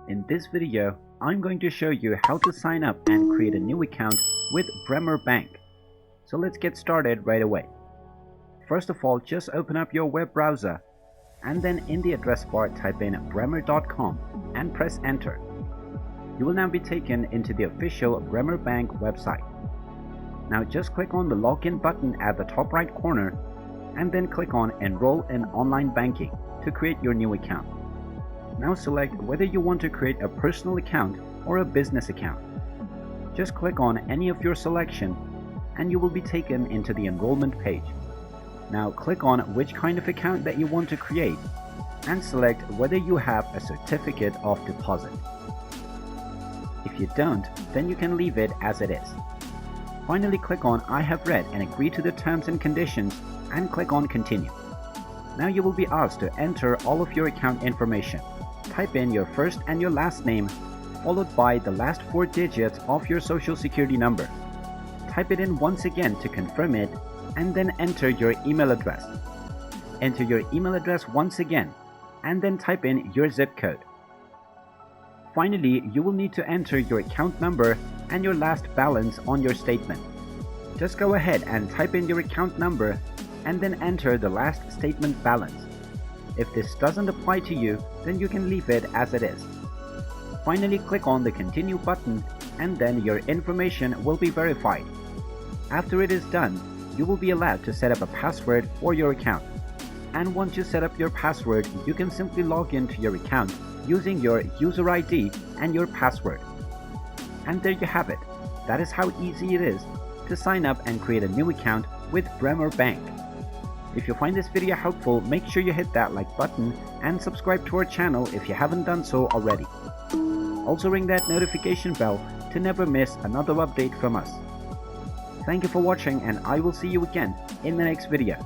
In this video, I'm going to show you how to sign up and create a new account with Bremer Bank. So let's get started right away. First of all, just open up your web browser and then in the address bar type in bremer.com and press enter. You will now be taken into the official Bremer Bank website. Now just click on the login button at the top right corner and then click on Enroll in Online Banking to create your new account. Now select whether you want to create a personal account or a business account. Just click on any of your selection and you will be taken into the enrollment page. Now click on which kind of account that you want to create and select whether you have a certificate of deposit. If you don't, then you can leave it as it is. Finally, click on I have read and agree to the terms and conditions and click on continue. Now you will be asked to enter all of your account information. Type in your first and your last name followed by the last 4 digits of your social security number. Type it in once again to confirm it and then enter your email address. Enter your email address once again and then type in your zip code. Finally, you will need to enter your account number and your last balance on your statement. Just go ahead and type in your account number and then enter the last statement balance. If this doesn't apply to you, then you can leave it as it is. Finally, click on the continue button and then your information will be verified. After it is done, you will be allowed to set up a password for your account. And once you set up your password, you can simply log into your account using your user ID and your password. And there you have it. That is how easy it is to sign up and create a new account with Bremer Bank. If you find this video helpful, make sure you hit that like button and subscribe to our channel if you haven't done so already. Also ring that notification bell to never miss another update from us. Thank you for watching and I will see you again in the next video.